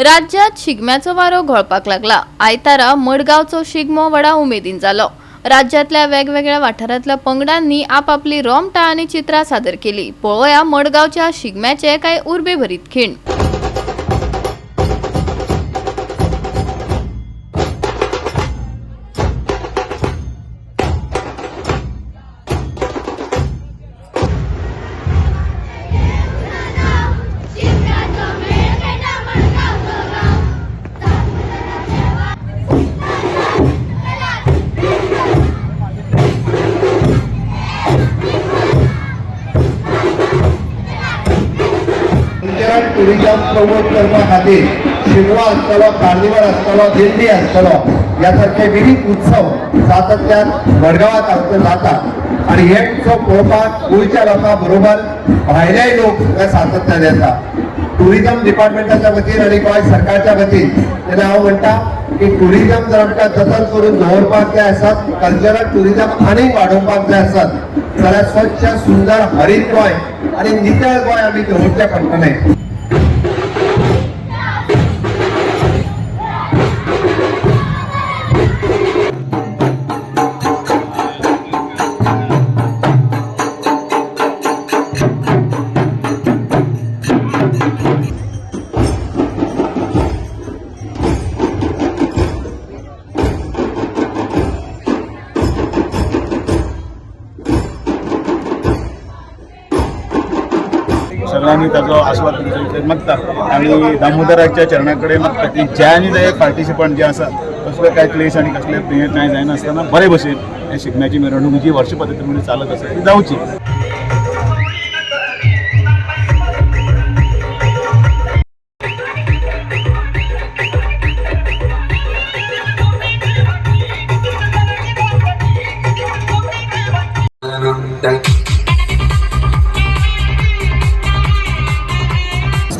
राज्यात शिगम्याचो वारो घोळपाक लागला। आयतारा मडगावचो शिगमो व्हडा उमेदीन जालो। राज्यातल्या वेगवेगळ्या वाठारांतल्या पंगडांनी आपापली रोमटां आनी चित्रां सादर केली। पळोवया मडगावच्या शिगम्याचे कांय उर्बे भरीत खीण। टुरिझम प्रमोट करपा खातीर शिगमो आसतलो, कार्निवल आसतलो, दिंडी आसतलो, ह्या सारखे विविध उत्सव सातत्यान मडगांवात आमचे जातात आणि हे उत्सव पळोवपाक गोंयच्या लोकां बरोबर भायलेय लोक हे सातत्यान येतात। टुरिझम डिपार्टमेंटाच्या वतीन आणि गोंय सरकारच्या वतीन तेन्ना हांव म्हणटा की टुरिझम जर आमकां जतन करून दवरपाक जाय आसत, कल्चरल टुरिझम आनीक वाडोवपाक जाय आसत जाल्यार स्वच्छ सुंदर हरीत गोंय आणि नितळ गोंय आमी दवरचें पडटलें। सगळ्यांनी ताजो आस्वाद घेवचो मागता आनी दामोदराच्या चरणाकडे मागता की जे आनी जे पार्टिसिपंट जे आसा कसले काय क्लेश आनी कसले कांय जायनासतना बरे भशेन हे शिगम्याची मिरवणूक जी वर्ष पद्दतीन चालत आसा ती जावची।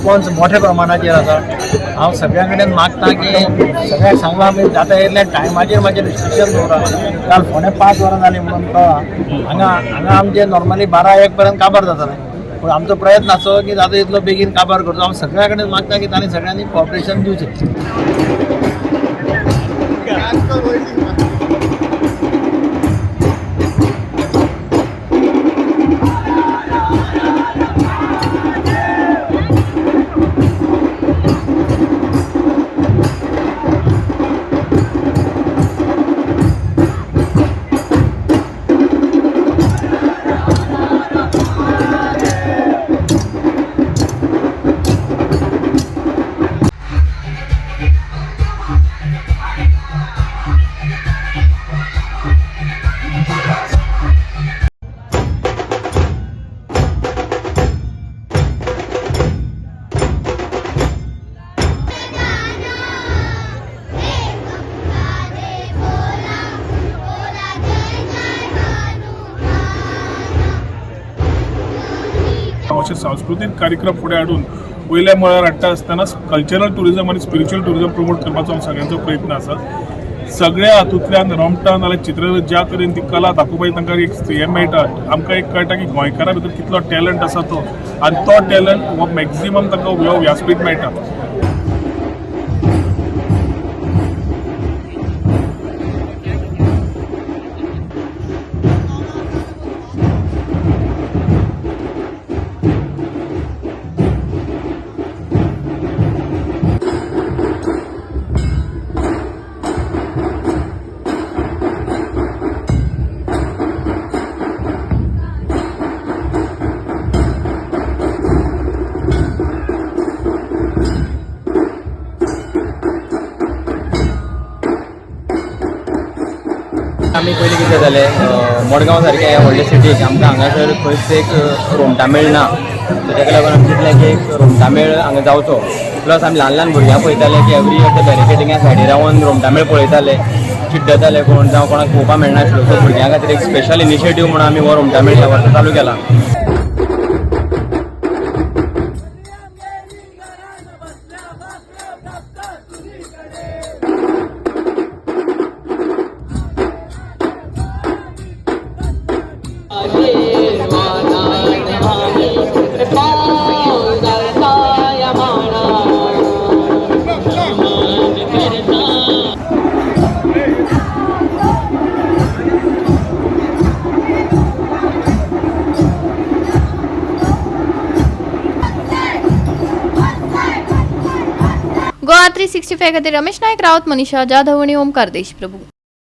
रिस्पॉन्स मोठ्या प्रमाणाचेर आसा। हांव सगळ्यां कडेन मागता की सगळ्यांक सांगलां आमी जाता तितल्या टायमाचेर मातशें रिस्ट्रिक्शन दवरा। काल फोंड्या 5 वरां जालीं म्हणून कळ्ळां। हांगा आमचे नॉर्मली 12-1 पर्यंत काबार जातालें, पूण आमचो प्रयत्न आसो की जाता तितलो बेगीन काबार करचो। हांव सगळ्यां कडेन मागता की तांणी सगळ्यांनी कॉपरेशन दिवचें। असे सांस्कृतिक कार्यक्रम फुडें हाडून वयल्या मळार हाडटा आसतना कल्चरल टुरिझम आणि स्पिरिच्युअल टुरिझम प्रमोट करपाचो सगळ्यांचो प्रयत्न आसा। सगळ्या हातूंतल्यान रोमटां नाल्यार चित्र ज्या तरेन ती कला दाखोवपाची तांकां एक हें मेळटा, आमकां एक कळटा की गोंयकारा भितर कितलो टॅलंट आसा तो, आनी तो टॅलंट हो मॅक्झिमम तांकां ह्यो व्यासपीठ मेळटा। आमी पयलीं कितें जालें मडगांव सारक्या ह्या व्हडल्या सिटीक आमकां हांगासर खंयच एक रोमटा मेळ ना, ताका लागून आमी चिंतलें की एक रोमटा मेळ हांगा जावचो। प्लस आमी ल्हान ल्हान भुरग्यां पळयताले की एवरी इयर ते बॅरिकेडिंगा सायडीर रावन रोमटा मेळ पळयताले, चिड्डताले कोण जावं कोणाक पळोवपाक मेळनाशिल्लो। सो भुरग्यां खातीर एक स्पेशल इनिशिएटीव म्हणून आमी हो रोमटा मेळ ह्या वर्सा चालू केला। गोवा 365 खातीर रमेश नायक रावत, मनीषा जाधव आनी ओमकार देशप्रभू.